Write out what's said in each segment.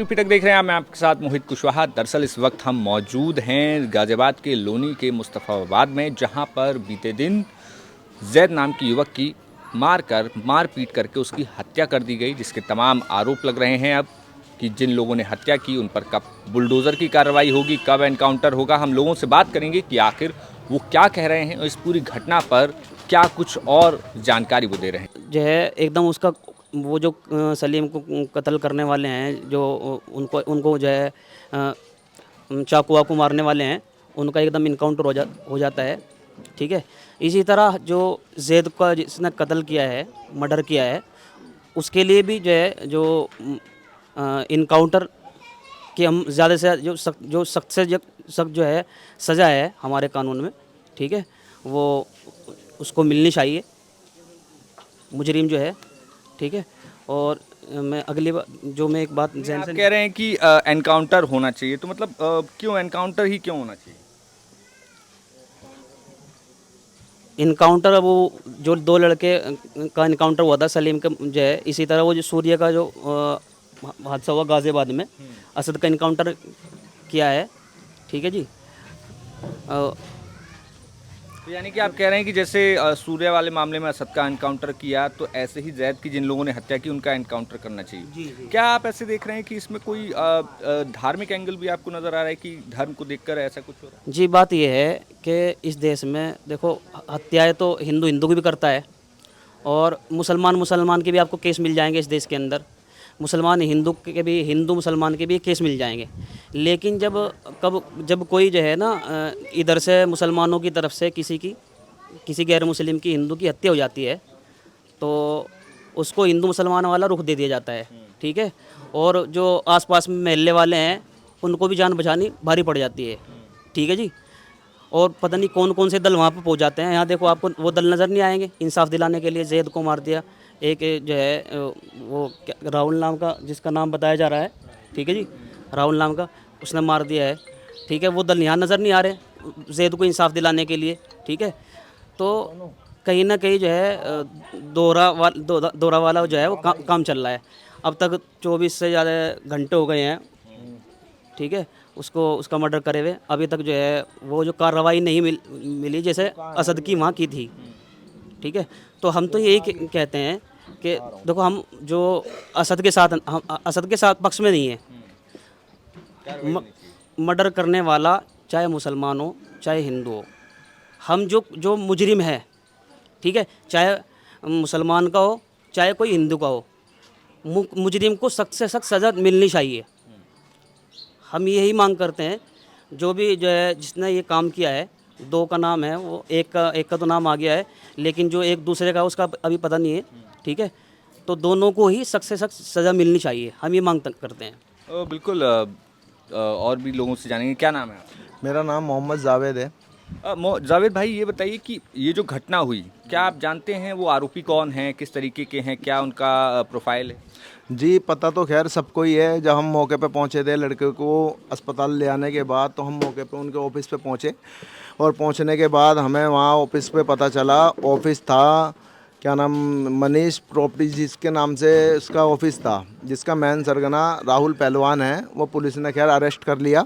पिटक देख रहे हैं। मैं आपके साथ मोहित कुशवाहा। दरअसल इस वक्त हम मौजूद हैं गाजियाबाद के लोनी के मुस्तफ़ाबाद में, जहां पर बीते दिन जैद नाम की युवक की मार पीट करके उसकी हत्या कर दी गई, जिसके तमाम आरोप लग रहे हैं अब कि जिन लोगों ने हत्या की उन पर कब बुलडोज़र की कार्रवाई होगी, कब एनकाउंटर होगा। हम लोगों से बात करेंगे कि आखिर वो क्या कह रहे हैं और इस पूरी घटना पर क्या कुछ और जानकारी वो दे रहे हैं। जो है एकदम उसका वो जो सलीम को कत्ल करने वाले हैं, जो उनको उनको जो है चाकू वाकू मारने वाले हैं, उनका एकदम इनकाउंटर हो जाता है। ठीक है। इसी तरह जो जैद का जिसने कत्ल किया है, मर्डर किया है, उसके लिए भी जो है जो इनकाउंटर कि हम ज़्यादा से जो सख्त से सख्त जो है सज़ा है हमारे कानून में, ठीक है, वो उसको मिलनी चाहिए मुजरिम जो है। ठीक है। और मैं अगली बार जो मैं एक बात जहन आप से कह रहे हैं कि एनकाउंटर होना चाहिए, तो मतलब क्यों एनकाउंटर ही क्यों होना चाहिए? इनकाउंटर, वो जो दो लड़के का इनकाउंटर हुआ था सलीम का जो है, इसी तरह वो जो सूर्य का जो हादसा हुआ गाज़ियाबाद में, असद का इनकाउंटर किया है। ठीक है जी। अ, तो यानी कि आप कह रहे हैं कि जैसे सूर्या वाले मामले में असद का एनकाउंटर किया, तो ऐसे ही जैद की जिन लोगों ने हत्या की उनका एनकाउंटर करना चाहिए। जी जी। क्या आप ऐसे देख रहे हैं कि इसमें कोई धार्मिक एंगल भी आपको नज़र आ रहा है कि धर्म को देखकर ऐसा कुछ हो रहा है? जी, बात यह है कि इस देश में देखो, हत्याएं तो हिंदू हिंदू की भी करता है, और मुसलमान मुसलमान के भी आपको केस मिल जाएंगे इस देश के अंदर। मुसलमान हिंदू के भी, हिंदू मुसलमान के भी केस मिल जाएंगे। लेकिन जब कोई जो है ना इधर से मुसलमानों की तरफ से किसी गैर मुस्लिम की, हिंदू की हत्या हो जाती है, तो उसको हिंदू मुसलमान वाला रुख दे दिया जाता है। ठीक है। और जो आसपास में मोहल्ले वाले हैं, उनको भी जान बचानी भारी पड़ जाती है। ठीक है जी। और पता नहीं कौन कौन से दल वहाँ पर पहुँच जाते हैं। यहाँ देखो, आपको वो दल नज़र नहीं आएंगे इंसाफ दिलाने के लिए। जैद को मार दिया, एक जो है वो राहुल नाम का, जिसका नाम बताया जा रहा है, ठीक है जी, राहुल नाम का, उसने मार दिया है। ठीक है। वो दल यहाँ नज़र नहीं आ रहे जैद को इंसाफ दिलाने के लिए। ठीक है। तो कहीं ना कहीं जो है दोहरा वाला जो है वो काम चल रहा है। अब तक 24 से ज़्यादा घंटे हो गए हैं। ठीक है। उसका मर्डर करे हुए अभी तक जो है वो जो कार्रवाई नहीं मिली जैसे असद की वहाँ की थी। ठीक है। तो हम तो यही कहते हैं कि देखो, हम जो हम असद के साथ पक्ष में नहीं है। मर्डर करने वाला चाहे मुसलमान हो चाहे हिंदू हो, हम जो मुजरिम है, ठीक है, चाहे मुसलमान का हो चाहे कोई हिंदू का हो, मुजरिम को सख्त से सख्त सज़ा मिलनी चाहिए। हम यही मांग करते हैं। जो भी जो है जिसने ये काम किया है, दो का नाम है, वो एक का तो नाम आ गया है, लेकिन जो एक दूसरे का उसका अभी पता नहीं है। ठीक है। तो दोनों को ही सख्त से सख्त सज़ा मिलनी चाहिए, हम ये मांग करते हैं। बिल्कुल। और भी लोगों से जानेंगे। क्या नाम है आपका? मेरा नाम मोहम्मद जावेद है। जावेद भाई, ये बताइए कि ये जो घटना हुई, क्या आप जानते हैं वो आरोपी कौन हैं, किस तरीके के हैं, क्या उनका प्रोफाइल है? जी, पता तो खैर सबको ही है। जब हम मौके पे पहुंचे थे लड़के को अस्पताल ले आने के बाद, तो हम मौके पे उनके ऑफिस पे पहुंचे, और पहुंचने के बाद हमें वहां ऑफिस पे पता चला, ऑफिस था क्या नाम, मनीष प्रॉपर्टी जिसके नाम से उसका ऑफिस था, जिसका मेन सरगना राहुल पहलवान है। वो पुलिस ने खैर अरेस्ट कर लिया।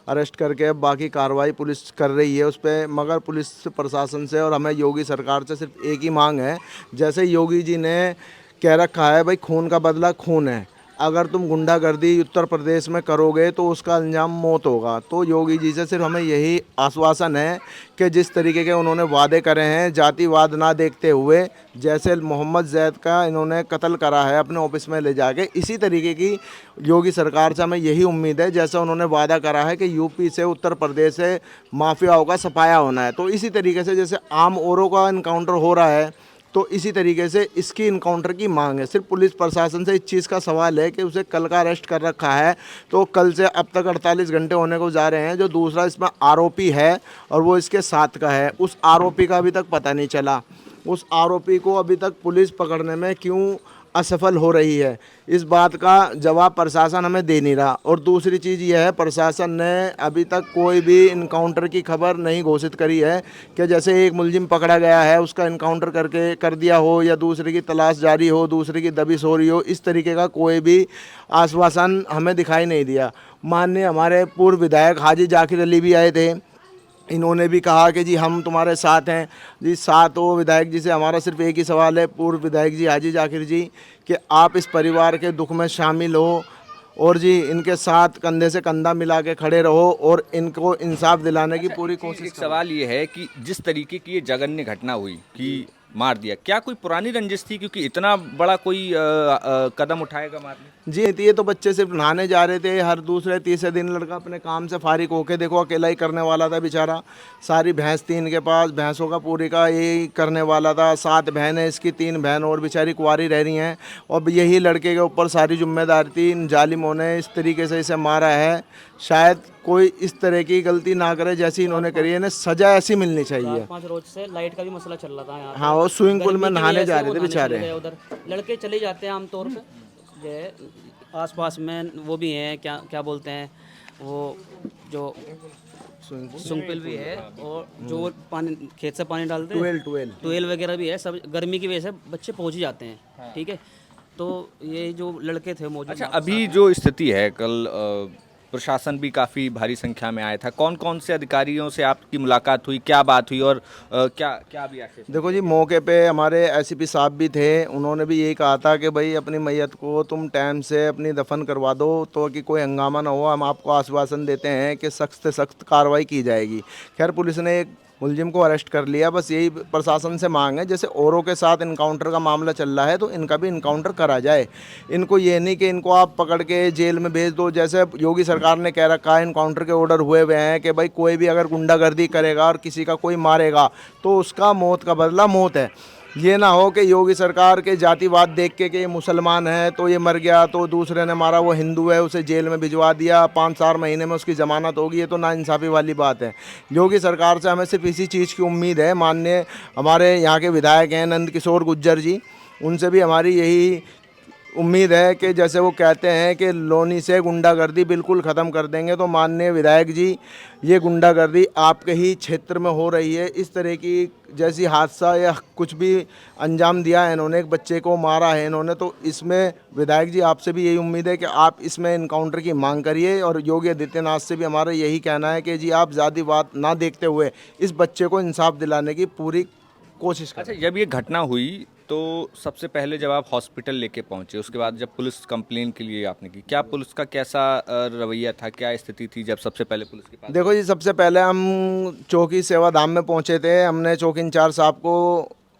अरेस्ट करके अब बाकी कार्रवाई पुलिस कर रही है उस पर। मगर पुलिस प्रशासन से और हमें योगी सरकार से सिर्फ एक ही मांग है। जैसे योगी जी ने कह रखा है, भाई खून का बदला खून है, अगर तुम गुंडागर्दी उत्तर प्रदेश में करोगे तो उसका अंजाम मौत होगा। तो योगी जी से सिर्फ हमें यही आश्वासन है कि जिस तरीके के उन्होंने वादे करे हैं, जातिवाद ना देखते हुए, जैसे मोहम्मद जैद का इन्होंने कत्ल करा है अपने ऑफिस में ले जाके, इसी तरीके की योगी सरकार से हमें यही उम्मीद है। जैसा उन्होंने वादा करा है कि यूपी से, उत्तर प्रदेश से माफियाओं का सफाया होना है, तो इसी तरीके से जैसे आम औरों का इनकाउंटर हो रहा है, तो इसी तरीके से इसकी इनकाउंटर की मांग है। सिर्फ पुलिस प्रशासन से इस चीज़ का सवाल है कि उसे कल का अरेस्ट कर रखा है, तो कल से अब तक 48 घंटे होने को जा रहे हैं। जो दूसरा इसमें आरोपी है और वो इसके साथ का है, उस आरोपी का अभी तक पता नहीं चला। उस आरोपी को अभी तक पुलिस पकड़ने में क्यों असफल हो रही है। इस बात का जवाब प्रशासन हमें दे नहीं रहा। और दूसरी चीज़ यह है, प्रशासन ने अभी तक कोई भी इनकाउंटर की खबर नहीं घोषित करी है कि जैसे एक मुलजिम पकड़ा गया है उसका इनकाउंटर करके कर दिया हो, या दूसरे की तलाश जारी हो, दूसरे की दबिश हो रही हो, इस तरीके का कोई भी आश्वासन हमें दिखाई नहीं दिया। माननीय हमारे पूर्व विधायक हाजी जाकिर अली भी आए थे, इन्होंने भी कहा कि जी हम तुम्हारे साथ हैं। जी सातों विधायक जी से हमारा सिर्फ एक ही सवाल है, पूर्व विधायक जी हाजी जाकिर जी, कि आप इस परिवार के दुख में शामिल हो और जी इनके साथ कंधे से कंधा मिला के खड़े रहो और इनको इंसाफ दिलाने की पूरी कोशिश एक सवाल ये है कि जिस तरीके की ये जघन्य घटना हुई कि मार दिया, क्या कोई पुरानी रंजिश थी, क्योंकि इतना बड़ा कोई कदम उठाएगा मारने? जी ये तो बच्चे सिर्फ नहाने जा रहे थे, हर दूसरे तीसरे दिन लड़का अपने काम से फारिग होके, देखो अकेला ही करने वाला था बेचारा, सारी भैंस थी इनके पास, भैंसों का पूरी का यही करने वाला था। 7 बहनें इसकी, 3 बहन और बेचारी कुंवारी रह रही हैं, और यही लड़के के ऊपर सारी जिम्मेदारी थी। इन जालिमों ने इस तरीके से इसे मारा है, शायद कोई इस तरह की गलती ना करे जैसी इन्होंने करी है। इन्हें सजा ऐसी मिलनी चाहिए। 5 रोज से लाइट का भी मसला चल रहा था यहाँ पे। हाँ, वो स्विमिंग पूल में गर्मी की नहाने वजह जा से रहे वो थे नहाने बेचारे। चले गए उधर। लड़के चले जाते हैं आमतौर पे, ये आसपास में वो भी हैं, क्या क्या बोलते हैं वो, जो स्विमिंग पूल भी है, और जो पानी खेत से पानी डालते हैं, ट्वेल वगैरह भी है। सब गर्मी की वजह से बच्चे पहुंच ही जाते हैं। ठीक है, तो ये जो लड़के थे मौजूद। अच्छा, अभी जो स्थिति है, कल प्रशासन भी काफ़ी भारी संख्या में आया था, कौन कौन से अधिकारियों से आपकी मुलाकात हुई, क्या बात हुई, और क्या क्या भी आखिर? देखो जी, मौके पे हमारे एसपी साहब भी थे, उन्होंने भी यही कहा था कि भाई अपनी मैयत को तुम टाइम से अपनी दफन करवा दो तो कि कोई हंगामा ना हो। हम आपको आश्वासन देते हैं कि सख्त से सख्त कार्रवाई की जाएगी। खैर पुलिस ने एक मुलजिम को अरेस्ट कर लिया। बस यही प्रशासन से मांग है, जैसे औरों के साथ इनकाउंटर का मामला चल रहा है तो इनका भी इनकाउंटर करा जाए। इनको ये नहीं कि इनको आप पकड़ के जेल में भेज दो। जैसे योगी सरकार ने कह रखा है, इनकाउंटर के ऑर्डर हुए हुए हैं कि भाई कोई भी अगर गुंडागर्दी करेगा और किसी का कोई मारेगा तो उसका मौत का बदला मौत है। ये ना हो कि योगी सरकार के जातिवाद देख के कि ये मुसलमान है तो ये मर गया, तो दूसरे ने मारा वो हिंदू है उसे जेल में भिजवा दिया, 5-4 महीने में उसकी ज़मानत होगी। ये तो नाइंसाफ़ी वाली बात है। योगी सरकार से हमें सिर्फ इसी चीज़ की उम्मीद है। माननीय हमारे यहाँ के विधायक हैं नंद किशोर गुज्जर जी, उनसे भी हमारी यही उम्मीद है कि जैसे वो कहते हैं कि लोनी से गुंडागर्दी बिल्कुल ख़त्म कर देंगे, तो माननीय विधायक जी ये गुंडागर्दी आपके ही क्षेत्र में हो रही है। इस तरह की जैसी हादसा या कुछ भी अंजाम दिया है इन्होंने, एक बच्चे को मारा है इन्होंने, तो इसमें विधायक जी आपसे भी यही उम्मीद है कि आप इसमें इनकाउंटर की मांग करिए। और योगी आदित्यनाथ से भी हमारा यही कहना है कि जी आप जातिवाद ना देखते हुए इस बच्चे को इंसाफ दिलाने की पूरी कोशिश करें। अच्छा, जब ये घटना हुई तो सबसे पहले जब आप हॉस्पिटल लेके पहुंचे, उसके बाद जब पुलिस कंप्लेन के लिए आपने की, क्या पुलिस का कैसा रवैया था, क्या स्थिति थी जब सबसे पहले पुलिस के पास? देखो जी, सबसे पहले हम चौकी सेवाधाम में पहुंचे थे। हमने चौकी इंचार्ज साहब को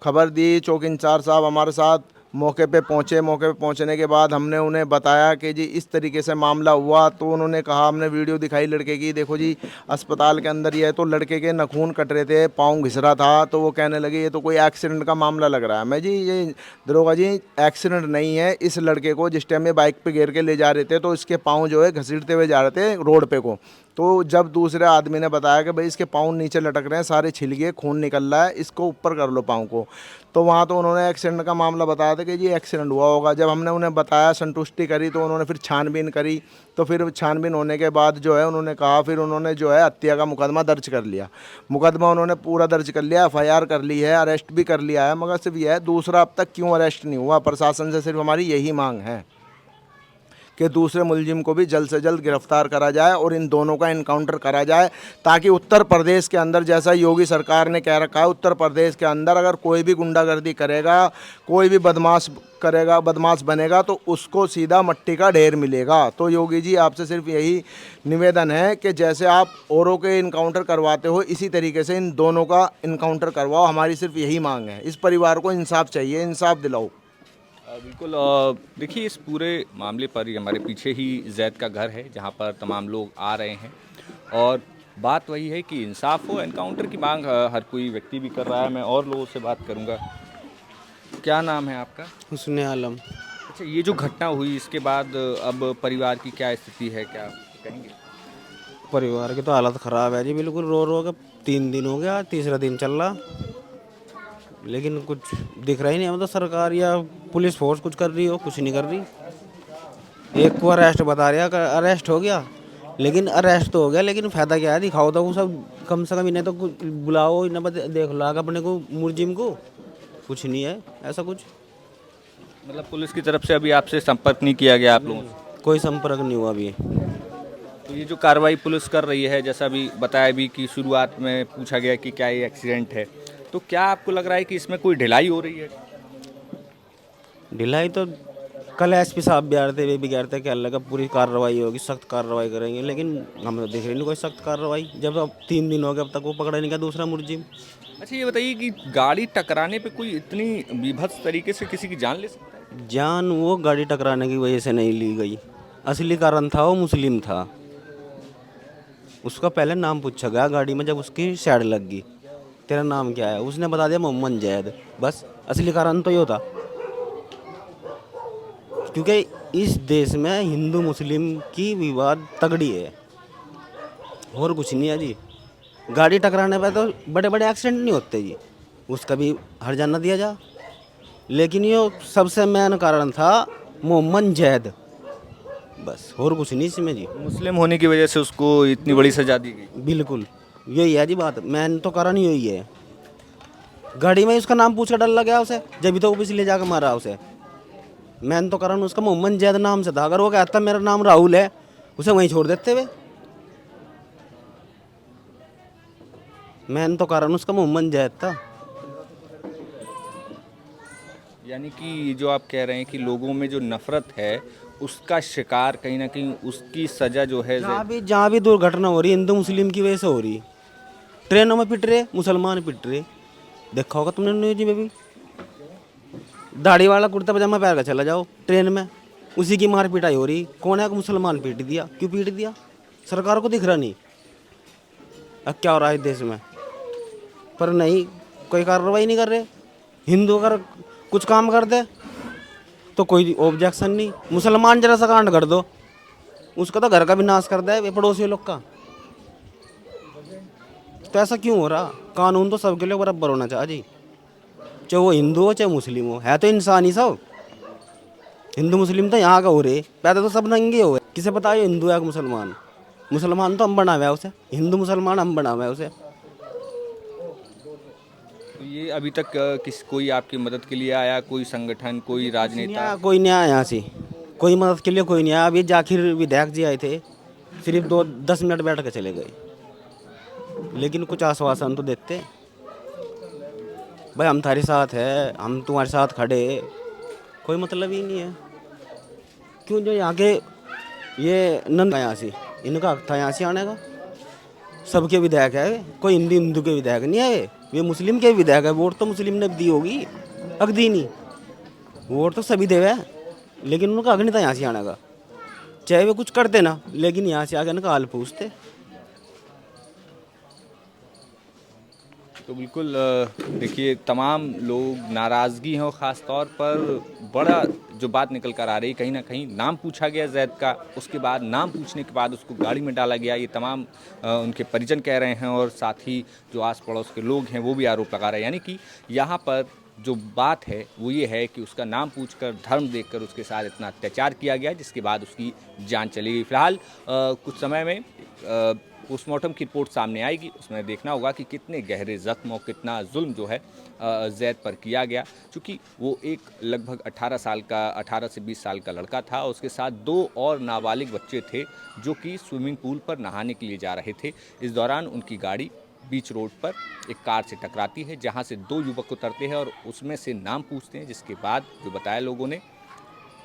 खबर दी। चौकी इंचार्ज साहब हमारे साथ मौके पे पहुंचे। मौके पे पहुंचने के बाद हमने उन्हें बताया कि जी इस तरीके से मामला हुआ। तो उन्होंने कहा, हमने वीडियो दिखाई लड़के की, देखो जी अस्पताल के अंदर ये है। तो लड़के के नाखून कट रहे थे, पाँव घिस रहा था, तो वो कहने लगे ये तो कोई एक्सीडेंट का मामला लग रहा है। मैं जी ये दरोगा जी एक्सीडेंट नहीं है। इस लड़के को जिस टाइम में बाइक पे घेर के ले जा रहे थे तो इसके पाँव जो है घसीटते हुए जा रहे थे रोड पे को। तो जब दूसरे आदमी ने बताया कि भाई इसके पाँव नीचे लटक रहे हैं, सारे छिल गए, खून निकल रहा है, इसको ऊपर कर लो पाँव को, तो वहाँ तो उन्होंने एक्सीडेंट का मामला बताया था कि जी एक्सीडेंट हुआ होगा। जब हमने उन्हें बताया, संतुष्टि करी, तो उन्होंने फिर छानबीन करी। तो फिर छानबीन होने के बाद जो है उन्होंने कहा, फिर उन्होंने जो है हत्या का मुकदमा दर्ज कर लिया। मुकदमा उन्होंने पूरा दर्ज कर लिया, FIR कर ली है, अरेस्ट भी कर लिया है। मगर सिर्फ यह है, दूसरा अब तक क्यों अरेस्ट नहीं हुआ? प्रशासन से सिर्फ हमारी यही मांग है कि दूसरे मुलजिम को भी जल्द से जल्द गिरफ्तार करा जाए और इन दोनों का इनकाउंटर करा जाए, ताकि उत्तर प्रदेश के अंदर, जैसा योगी सरकार ने कह रखा है, उत्तर प्रदेश के अंदर अगर कोई भी गुंडागर्दी करेगा, कोई भी बदमाश करेगा, बदमाश बनेगा, तो उसको सीधा मट्टी का ढेर मिलेगा। तो योगी जी आपसे सिर्फ यही निवेदन है कि जैसे आप औरों के इनकाउंटर करवाते हो, इसी तरीके से इन दोनों का इनकाउंटर करवाओ। हमारी सिर्फ यही मांग है। इस परिवार को इंसाफ चाहिए, इंसाफ दिलाओ। बिल्कुल। देखिए, इस पूरे मामले पर ही हमारे पीछे ही जैद का घर है, जहां पर तमाम लोग आ रहे हैं, और बात वही है कि इंसाफ हो। एनकाउंटर की मांग हर कोई व्यक्ति भी कर रहा है। मैं और लोगों से बात करूंगा। क्या नाम है आपका? हुस्न आलम। अच्छा, ये जो घटना हुई इसके बाद अब परिवार की क्या स्थिति है, क्या कहेंगे? परिवार की तो हालत ख़राब है जी, बिल्कुल रो रो के 3 दिन हो गया, तीसरा दिन चल रहा। लेकिन कुछ दिख रहा ही नहीं, मतलब सरकार या पुलिस फोर्स कुछ कर रही हो, कुछ नहीं कर रही। एक को अरेस्ट बता रहा है, अरेस्ट हो गया, लेकिन अरेस्ट तो हो गया, लेकिन फायदा क्या है? दिखाओ तो वो सब कम से कम, इन्हें तो कुछ बुलाओ, इन्हें देख ला अपने को मुलजिम को, कुछ नहीं है ऐसा कुछ। मतलब पुलिस की तरफ से अभी आपसे संपर्क नहीं किया गया आप लोगों से? कोई संपर्क नहीं हुआ अभी। तो ये जो कार्रवाई पुलिस कर रही है, जैसा अभी बताया भी कि शुरुआत में पूछा गया कि क्या ये एक्सीडेंट है, तो क्या आपको लग रहा है कि इसमें कोई ढिलाई हो रही है? ढिलाई तो कल एसपी साहब भी आ रहे थे, वे भी कह रहे थे कि अल्लाह का पूरी कार्रवाई होगी, सख्त कार्रवाई करेंगे, लेकिन हम तो देख रहे नहीं कोई सख्त कार्रवाई। जब अब 3 दिन हो गए, अब तक वो पकड़ा नहीं गया दूसरा मुलजिम। अच्छा ये बताइए कि गाड़ी टकराने पे कोई इतनी बीभत्स तरीके से किसी की जान ले सकता है? जान वो गाड़ी टकराने की वजह से नहीं ली गई, असली कारण था वो मुस्लिम था। उसका पहले नाम पूछा गया गाड़ी में, जब उसकी साइड लग गई, तेरा नाम क्या है? उसने बता दिया मोहम्मद जैद। बस असली कारण तो ये था, क्योंकि इस देश में हिंदू मुस्लिम की विवाद तगड़ी है, और कुछ नहीं है जी। गाड़ी टकराने पर तो बड़े बड़े एक्सीडेंट नहीं होते जी, उसका भी हर्जाना दिया जा, लेकिन ये सबसे मेन कारण था मोहम्मद जैद, बस और कुछ नहीं इसमें जी। मुस्लिम होने की वजह से उसको इतनी बड़ी सजा दी गई? बिल्कुल यही है जी बात, मेन तो कारण यही है। गाड़ी में उसका नाम पूछ कर डर लग गया उसे, जब भी तो वो इसलिए जाकर मारा उसे। मेन तो कारण उसका मोहम्मद जैद नाम से था, अगर वो कहता मेरा नाम राहुल है, उसे वहीं छोड़ देते वे। मेन तो कारण उसका मोहम्मद जैद था। यानी कि जो आप कह रहे हैं कि लोगों में जो नफरत है उसका शिकार कहीं ना कहीं उसकी सजा जो है जहाँ भी दुर्घटना हो रही है हिंदू मुस्लिम की वजह से हो रही। ट्रेनों में पिट रहे, मुसलमान पिट रहे, देखा होगा तुमने न्यूज में भी। दाढ़ी वाला कुर्ता पजामा पहन कर चला जाओ ट्रेन में, उसी की मार पिटाई हो रही। कौन है? मुसलमान पीट दिया। क्यों पीट दिया? सरकार को दिख रहा नहीं अब क्या हो रहा है इस देश में, पर नहीं, कोई कार्रवाई नहीं कर रहे। हिंदू अगर कुछ काम कर दे तो कोई ऑब्जेक्शन नहीं, मुसलमान जरा सा कांड कर दो, उसका तो घर का भी नाश कर दे पड़ोसी लोग का। तो ऐसा क्यों हो रहा? कानून तो सबके लिए बराबर होना चाहिए जी, चाहे वो हिंदू हो चाहे मुस्लिम हो, है तो इंसान ही सब। हिंदू मुस्लिम तो यहाँ का हो रहे, पैदा तो सब नंगे हो। किसे पता है हिंदू है कि मुसलमान? मुसलमान तो हम बना हुआ है उसे, हिंदू मुसलमान हम बना हुआ है उसे। तो ये अभी तक कोई आपकी मदद के लिए आया, कोई संगठन, कोई राजनेता? कोई नहीं आया यहाँ से, कोई मदद के लिए कोई नहीं आया। अभी जाकिर विधायक जी आए थे, सिर्फ 10 मिनट बैठ कर चले गए, लेकिन कुछ आश्वासन तो देते भाई हम तुम्हारे साथ है, हम तुम्हारे साथ खड़े, कोई मतलब ही नहीं है। क्यों? जो यहाँ के ये नंद यहाँ से, इनका हक था यहाँ से आने का। सबके विधायक है, कोई हिंदू के विधायक नहीं है, वे मुस्लिम के विधायक है। वोट तो मुस्लिम ने दी होगी, हक दी नहीं, वोट तो सभी देवे, लेकिन उनका हक नहीं था यहाँ से आने का। चाहे वे कुछ करते ना, लेकिन यहाँ से आके इनका हाल पूछते। तो बिल्कुल देखिए तमाम लोग नाराज़गी हैं, और ख़ास तौर पर बड़ा जो बात निकल कर आ रही, कहीं ना कहीं नाम पूछा गया जैद का, उसके बाद नाम पूछने के बाद उसको गाड़ी में डाला गया, ये तमाम उनके परिजन कह रहे हैं, और साथ ही जो आस पड़ोस के लोग हैं वो भी आरोप लगा रहे हैं। यानी कि यहाँ पर जो बात है वो ये है कि उसका नाम पूछकर, धर्म देखकर उसके साथ इतना अत्याचार किया गया, जिसके बाद उसकी जान चली गई। फिलहाल कुछ समय में पोस्टमार्टम की रिपोर्ट सामने आएगी, उसमें देखना होगा कि कितने गहरे ज़ख्म और कितना जुल्म जो है जैद पर किया गया, क्योंकि वो एक लगभग 18 से 20 साल का लड़का था, उसके साथ 2 और नाबालिग बच्चे थे जो कि स्विमिंग पूल पर नहाने के लिए जा रहे थे। इस दौरान उनकी गाड़ी बीच रोड पर एक कार से टकराती है, जहां से 2 युवक उतरते हैं और उसमें से नाम पूछते हैं, जिसके बाद जो बताया लोगों ने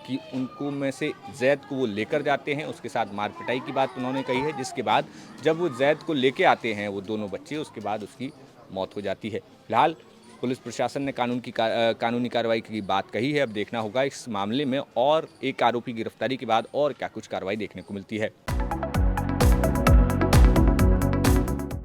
कि उनको में से जैद को वो लेकर जाते हैं, उसके साथ मार पिटाई की बात उन्होंने कही है, जिसके बाद जब वो जैद को लेके आते हैं वो दोनों बच्चे, उसके बाद उसकी मौत हो जाती है। फिलहाल पुलिस प्रशासन ने कानूनी कार्रवाई की बात कही है। अब देखना होगा इस मामले में और एक आरोपी गिरफ्तारी के बाद और क्या कुछ कार्रवाई देखने को मिलती है।